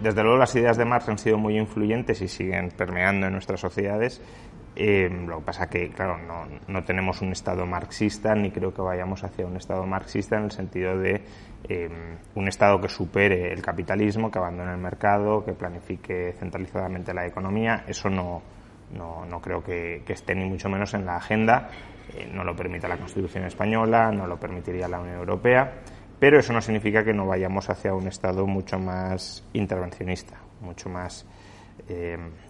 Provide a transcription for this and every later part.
Desde luego las ideas de Marx han sido muy influyentes y siguen permeando en nuestras sociedades. Lo que pasa que, claro, no tenemos un Estado marxista, ni creo que vayamos hacia un Estado marxista en el sentido de un Estado que supere el capitalismo, que abandone el mercado, que planifique centralizadamente la economía. Eso no creo que esté ni mucho menos en la agenda. No lo permite la Constitución española, no lo permitiría la Unión Europea, pero eso no significa que no vayamos hacia un Estado mucho más intervencionista, mucho más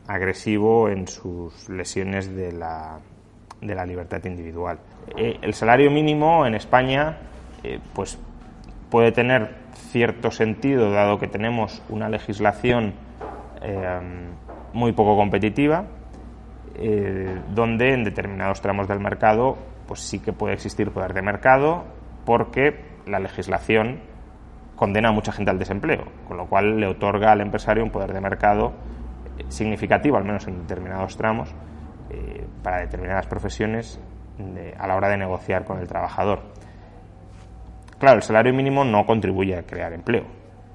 agresivo en sus lesiones de la libertad individual. El salario mínimo en España pues puede tener cierto sentido, dado que tenemos una legislación muy poco competitiva, donde en determinados tramos del mercado pues sí que puede existir poder de mercado, porque la legislación condena a mucha gente al desempleo, con lo cual le otorga al empresario un poder de mercado significativo, al menos en determinados tramos, para determinadas profesiones a la hora de negociar con el trabajador. Claro, el salario mínimo no contribuye a crear empleo,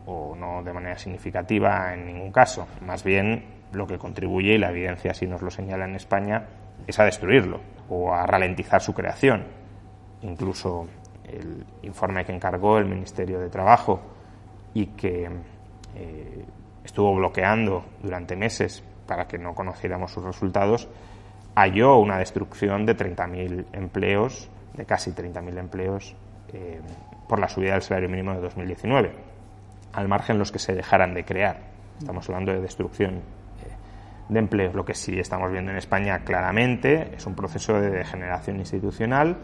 o no de manera significativa en ningún caso. Más bien, lo que contribuye, y la evidencia así nos lo señala en España, es a destruirlo o a ralentizar su creación. Incluso el informe que encargó el Ministerio de Trabajo y que estuvo bloqueando durante meses para que no conociéramos sus resultados, halló una destrucción de 30.000 empleos, de casi 30.000 empleos, por la subida del salario mínimo de 2019, al margen los que se dejaran de crear. Estamos hablando de destrucción de empleos. Lo que sí estamos viendo en España claramente es un proceso de degeneración institucional,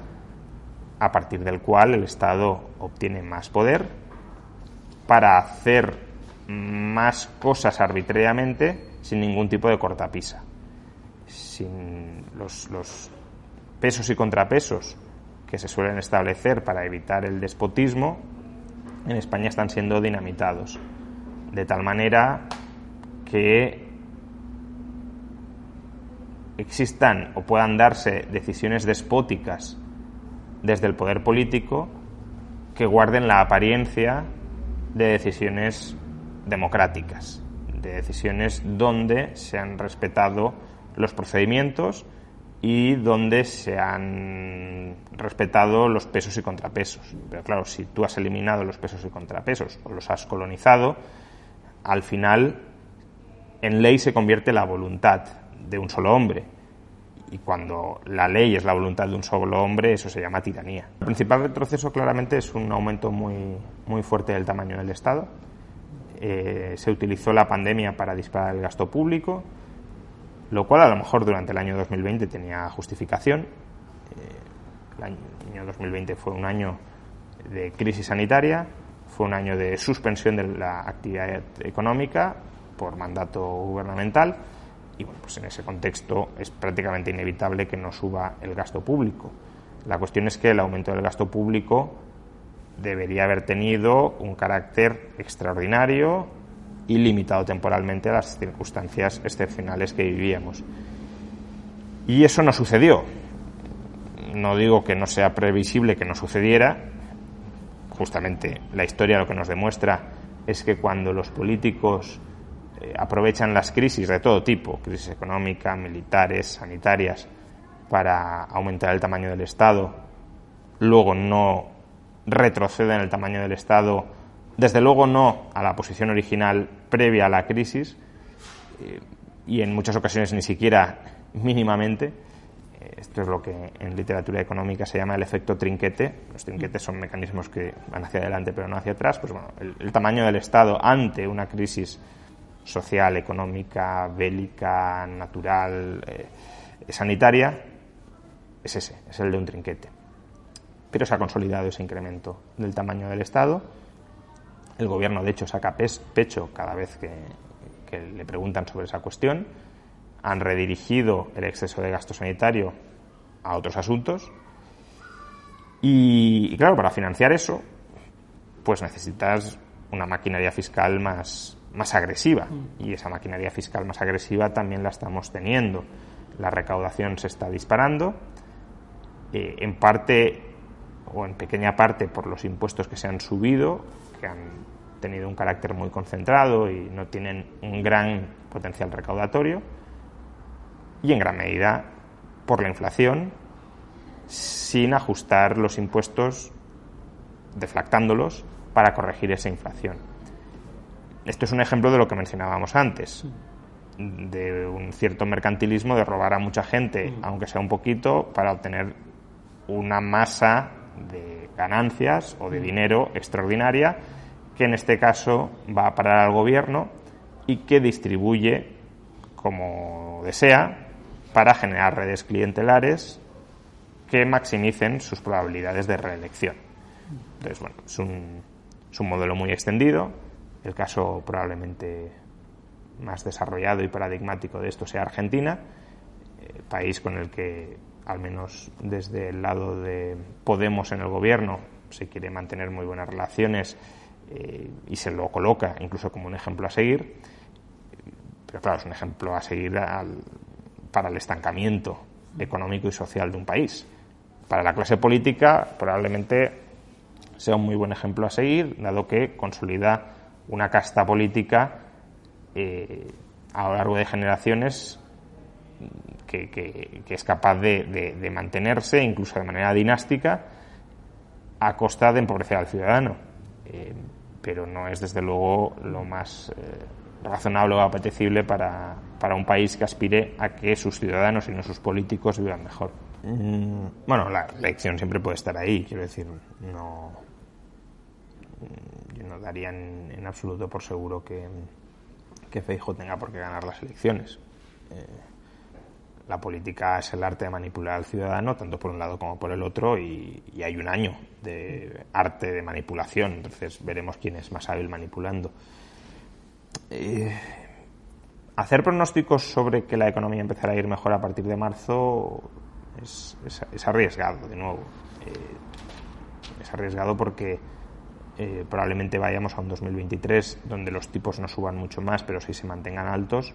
a partir del cual el Estado obtiene más poder para hacer más cosas arbitrariamente sin ningún tipo de cortapisa. Sin los pesos y contrapesos que se suelen establecer para evitar el despotismo, en España están siendo dinamitados, de tal manera que existan o puedan darse decisiones despóticas desde el poder político que guarden la apariencia de decisiones democráticas, de decisiones donde se han respetado los procedimientos y donde se han respetado los pesos y contrapesos. Pero claro, si tú has eliminado los pesos y contrapesos o los has colonizado, al final en ley se convierte la voluntad de un solo hombre. Y cuando la ley es la voluntad de un solo hombre, eso se llama tiranía. El principal retroceso claramente es un aumento muy fuerte del tamaño del Estado. Se utilizó la pandemia para disparar el gasto público, lo cual a lo mejor durante el año 2020 tenía justificación. El año 2020 fue un año de crisis sanitaria, fue un año de suspensión de la actividad económica por mandato gubernamental, y bueno, pues en ese contexto es prácticamente inevitable que no suba el gasto público. La cuestión es que el aumento del gasto público debería haber tenido un carácter extraordinario y limitado temporalmente a las circunstancias excepcionales que vivíamos. Y eso no sucedió. No digo que no sea previsible que no sucediera. Justamente la historia lo que nos demuestra es que cuando los políticos aprovechan las crisis de todo tipo, crisis económica, militares, sanitarias, para aumentar el tamaño del Estado, luego no retroceden el tamaño del Estado, desde luego no a la posición original previa a la crisis, y en muchas ocasiones ni siquiera mínimamente. Esto es lo que en literatura económica se llama el efecto trinquete. Los trinquetes son mecanismos que van hacia adelante pero no hacia atrás. Pues bueno, el tamaño del Estado ante una crisis social, económica, bélica, natural, sanitaria, es ese, es el de un trinquete. Pero se ha consolidado ese incremento del tamaño del Estado. El Gobierno, de hecho, saca pecho cada vez que le preguntan sobre esa cuestión. Han redirigido el exceso de gasto sanitario a otros asuntos. Y claro, para financiar eso, pues necesitas una maquinaria fiscal más agresiva. Y esa maquinaria fiscal más agresiva también la estamos teniendo. La recaudación se está disparando, en parte o en pequeña parte por los impuestos que se han subido, que han tenido un carácter muy concentrado y no tienen un gran potencial recaudatorio, y en gran medida por la inflación, sin ajustar los impuestos, deflactándolos para corregir esa inflación. Esto es un ejemplo de lo que mencionábamos antes, de un cierto mercantilismo, de robar a mucha gente, aunque sea un poquito, para obtener una masa de ganancias o de dinero extraordinaria, que en este caso va a parar al gobierno y que distribuye como desea para generar redes clientelares que maximicen sus probabilidades de reelección. Entonces, bueno, es un modelo muy extendido. El caso probablemente más desarrollado y paradigmático de esto sea Argentina, país con el que, al menos desde el lado de Podemos en el gobierno, se quiere mantener muy buenas relaciones y se lo coloca incluso como un ejemplo a seguir. Pero claro, es un ejemplo a seguir para el estancamiento económico y social de un país. Para la clase política probablemente sea un muy buen ejemplo a seguir, dado que consolida una casta política a lo largo de generaciones que es capaz de mantenerse, incluso de manera dinástica, a costa de empobrecer al ciudadano. Pero no es, desde luego, lo más razonable o apetecible para un país que aspire a que sus ciudadanos y no sus políticos vivan mejor. Bueno, la elección siempre puede estar ahí, quiero decir, yo no daría en absoluto por seguro que Feijóo tenga por qué ganar las elecciones. La política es el arte de manipular al ciudadano, tanto por un lado como por el otro, y hay un año de arte de manipulación, entonces veremos quién es más hábil manipulando. Hacer pronósticos sobre que la economía empezará a ir mejor a partir de marzo es arriesgado, de nuevo. Es arriesgado porque probablemente vayamos a un 2023 donde los tipos no suban mucho más, pero sí se mantengan altos.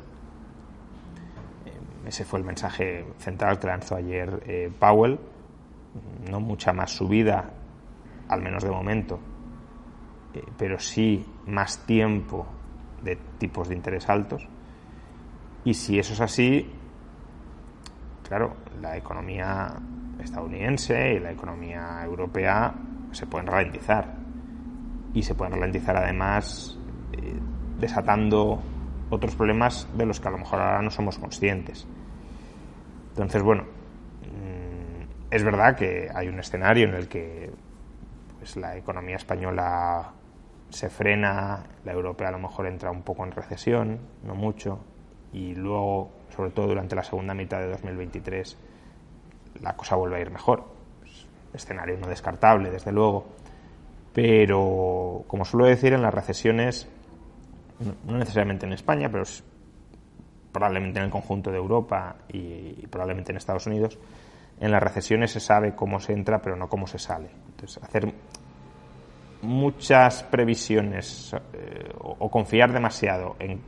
Ese fue el mensaje central que lanzó ayer Powell. No mucha más subida, al menos de momento, pero sí más tiempo de tipos de interés altos. Y si eso es así, claro, la economía estadounidense y la economía europea se pueden ralentizar. Y se pueden ralentizar además desatando otros problemas de los que a lo mejor ahora no somos conscientes. Entonces, bueno, es verdad que hay un escenario en el que pues, la economía española se frena, la europea a lo mejor entra un poco en recesión, no mucho, y luego, sobre todo durante la segunda mitad de 2023, la cosa vuelve a ir mejor. Es un escenario no descartable, desde luego. Pero, como suelo decir, en las recesiones, no necesariamente en España, pero probablemente en el conjunto de Europa y probablemente en Estados Unidos, en las recesiones se sabe cómo se entra, pero no cómo se sale. Entonces, hacer muchas previsiones o confiar demasiado en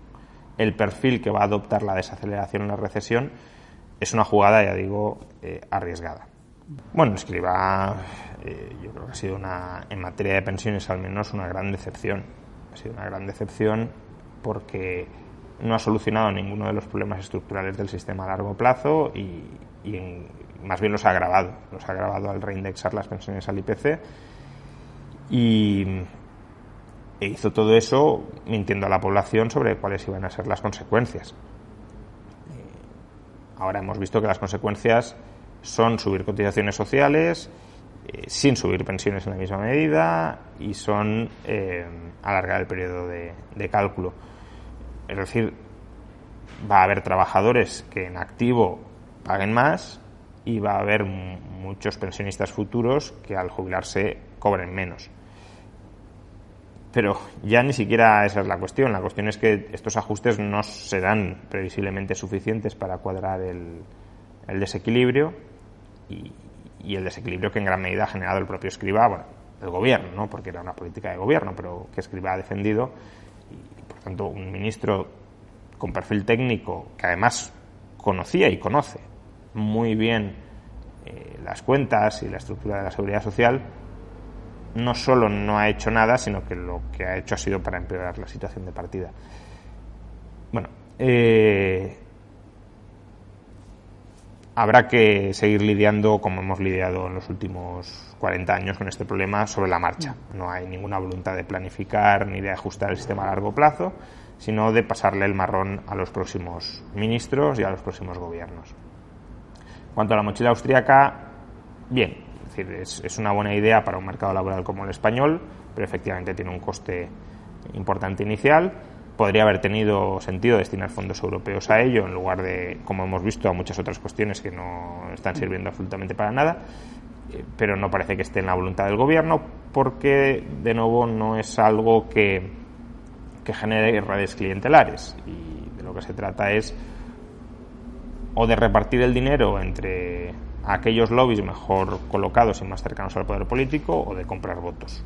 el perfil que va a adoptar la desaceleración en la recesión es una jugada, ya digo, arriesgada. Bueno, Escrivá, yo creo que ha sido en materia de pensiones al menos, una gran decepción. Ha sido una gran decepción porque no ha solucionado ninguno de los problemas estructurales del sistema a largo plazo y más bien los ha agravado. Los ha agravado al reindexar las pensiones al IPC e hizo todo eso mintiendo a la población sobre cuáles iban a ser las consecuencias. Ahora hemos visto que las consecuencias son subir cotizaciones sociales sin subir pensiones en la misma medida y son alargar el periodo de cálculo. Es decir, va a haber trabajadores que en activo paguen más y va a haber muchos pensionistas futuros que al jubilarse cobren menos. Pero ya ni siquiera esa es la cuestión. La cuestión es que estos ajustes no serán previsiblemente suficientes para cuadrar el desequilibrio y el desequilibrio que en gran medida ha generado el propio Escrivá, bueno, el gobierno, ¿no? Porque era una política de gobierno, pero que Escrivá ha defendido. Y, por tanto, un ministro con perfil técnico que además conocía y conoce muy bien las cuentas y la estructura de la seguridad social, no solo no ha hecho nada, sino que lo que ha hecho ha sido para empeorar la situación de partida. Bueno, habrá que seguir lidiando, como hemos lidiado en los últimos 40 años, con este problema sobre la marcha. No hay ninguna voluntad de planificar ni de ajustar el sistema a largo plazo, sino de pasarle el marrón a los próximos ministros y a los próximos gobiernos. En cuanto a la mochila austríaca, bien, es decir, es una buena idea para un mercado laboral como el español, pero efectivamente tiene un coste importante inicial. Podría haber tenido sentido destinar fondos europeos a ello, en lugar de, como hemos visto, a muchas otras cuestiones que no están sirviendo absolutamente para nada, pero no parece que esté en la voluntad del gobierno, porque, de nuevo, no es algo que genere redes clientelares, y de lo que se trata es o de repartir el dinero entre aquellos lobbies mejor colocados y más cercanos al poder político, o de comprar votos.